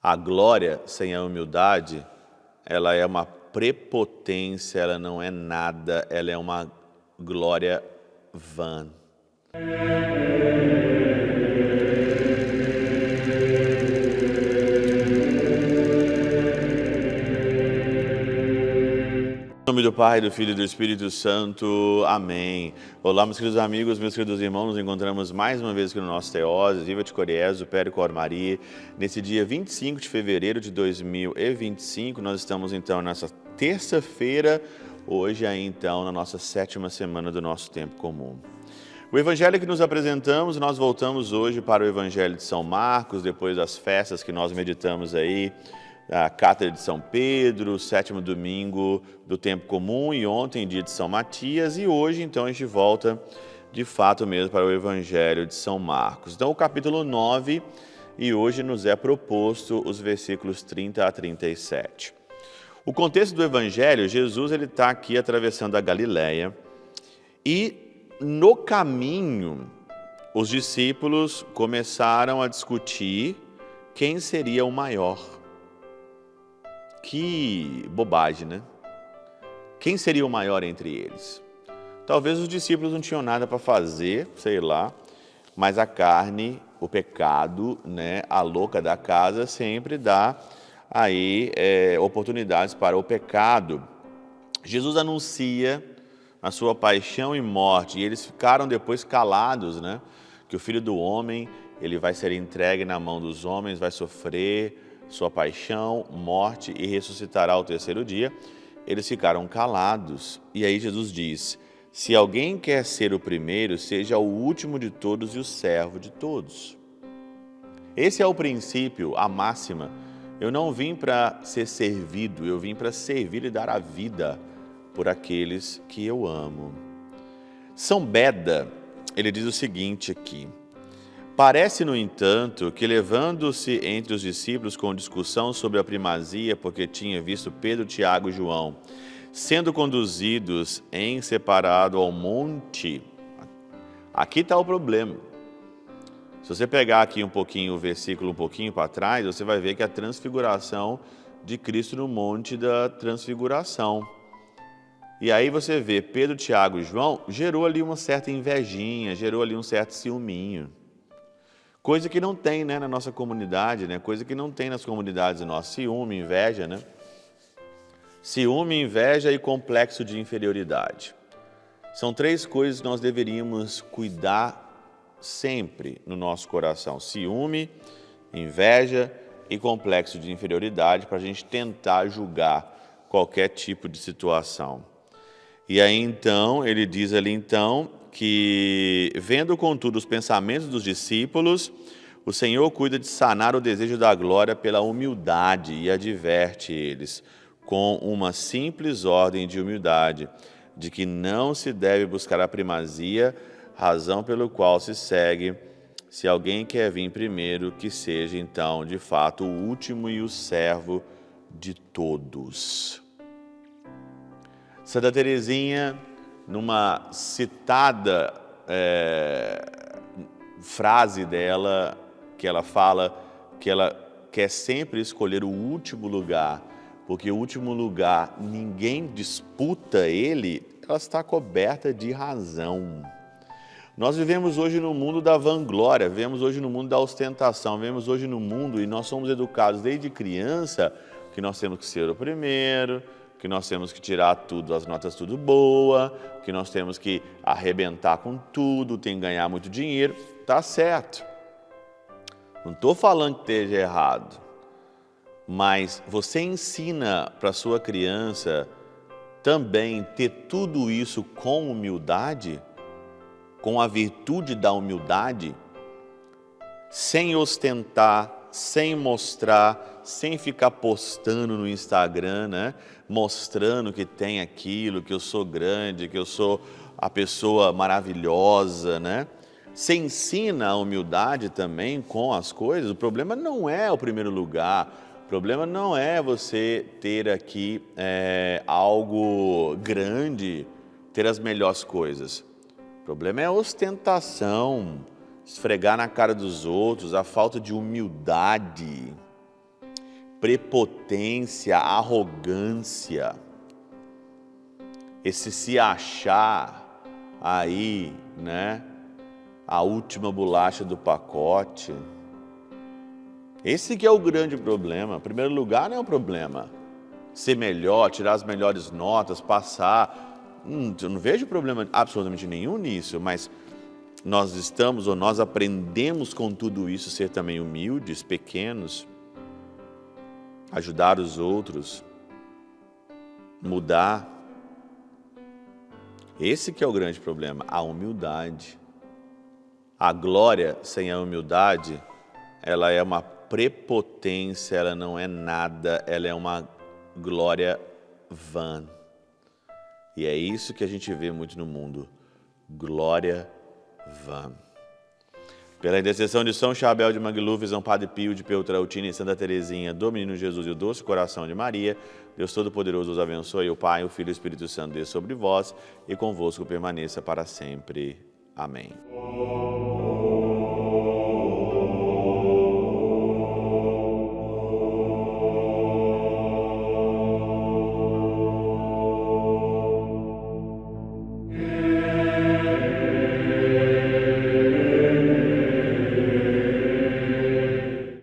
A glória sem a humildade, ela é uma prepotência, ela não é nada, ela é uma glória vã. Em nome do Pai, do Filho e do Espírito Santo. Amém. Olá, meus queridos amigos, meus queridos irmãos, nos encontramos mais uma vez aqui no nosso Teoses, Viva de Coriésio, Percor Maria. Nesse dia 25 de fevereiro de 2025, nós estamos então nessa terça-feira, hoje aí então na nossa 7ª semana do nosso tempo comum. O evangelho que nos apresentamos, nós voltamos hoje para o evangelho de São Marcos, depois das festas que nós meditamos aí, a Cátedra de São Pedro, o 7º domingo do tempo comum e ontem, dia de São Matias, e hoje então a gente volta de fato mesmo para o evangelho de São Marcos. Então o capítulo 9, e hoje nos é proposto os versículos 30 a 37. O contexto do evangelho, Jesus ele está aqui atravessando a Galileia e no caminho os discípulos começaram a discutir quem seria o maior. Que bobagem, né? Quem seria o maior entre eles? Talvez os discípulos não tinham nada para fazer, sei lá, mas a carne, o pecado, né, a louca da casa sempre dá aí oportunidades para o pecado. Jesus anuncia a sua paixão e morte e eles ficaram depois calados, né? Que o Filho do Homem, ele vai ser entregue na mão dos homens, vai sofrer sua paixão, morte e ressuscitará ao terceiro dia. Eles ficaram calados. E aí Jesus diz: se alguém quer ser o primeiro, seja o último de todos e o servo de todos. Esse é o princípio, a máxima. Eu não vim para ser servido, eu vim para servir e dar a vida por aqueles que eu amo. São Beda, ele diz o seguinte aqui: parece, no entanto, que levando-se entre os discípulos com discussão sobre a primazia, porque tinha visto Pedro, Tiago e João sendo conduzidos em separado ao monte. Aqui está o problema. Se você pegar aqui um pouquinho o versículo um pouquinho para trás, você vai ver que a transfiguração de Cristo no monte da transfiguração. E aí você vê Pedro, Tiago e João, gerou ali uma certa invejinha, gerou ali um certo ciúminho. Coisa que não tem, né, na nossa comunidade, né? Coisa que não tem nas comunidades nossas. Ciúme, inveja, né? Ciúme, inveja e complexo de inferioridade. São 3 coisas que nós deveríamos cuidar sempre no nosso coração. Ciúme, inveja e complexo de inferioridade, para a gente tentar julgar qualquer tipo de situação. E aí então, ele diz ali então, que, vendo contudo os pensamentos dos discípulos, o Senhor cuida de sanar o desejo da glória pela humildade e adverte eles com uma simples ordem de humildade, de que não se deve buscar a primazia, razão pelo qual se segue: se alguém quer vir primeiro, que seja então de fato o último e o servo de todos. Santa Teresinha, numa citada frase dela, que ela fala que ela quer sempre escolher o último lugar, porque o último lugar ninguém disputa ele, ela está coberta de razão. Nós vivemos hoje no mundo da vanglória, vivemos hoje no mundo da ostentação, vivemos hoje no mundo, e nós somos educados desde criança, que nós temos que ser o primeiro, que nós temos que tirar tudo, as notas tudo boa, que nós temos que arrebentar com tudo, tem que ganhar muito dinheiro. Tá certo. Não estou falando que esteja errado, mas você ensina para a sua criança também ter tudo isso com humildade, com a virtude da humildade, sem ostentar, sem mostrar, sem ficar postando no Instagram, né? Mostrando que tem aquilo, que eu sou grande, que eu sou a pessoa maravilhosa, né? Você ensina a humildade também com as coisas. O problema não é o primeiro lugar, o problema não é você ter aqui algo grande, ter as melhores coisas. O problema é a ostentação, esfregar na cara dos outros, a falta de humildade. prepotência, arrogância, esse se achar aí, né, a última bolacha do pacote. Esse que é o grande problema. Em primeiro lugar, não é o problema ser melhor, tirar as melhores notas, passar. Eu não vejo problema absolutamente nenhum nisso, mas nós aprendemos com tudo isso ser também humildes, pequenos, ajudar os outros, mudar. Esse que é o grande problema, a humildade. A glória sem a humildade, ela é uma prepotência, ela não é nada, ela é uma glória vã. E é isso que a gente vê muito no mundo, glória vã. Pela intercessão de São Chabel de Mangluf, São Padre Pio de Peltrautina e Santa Teresinha do Menino Jesus e o Doce Coração de Maria, Deus Todo-Poderoso os abençoe, o Pai, o Filho e o Espírito Santo desça sobre vós e convosco permaneça para sempre. Amém.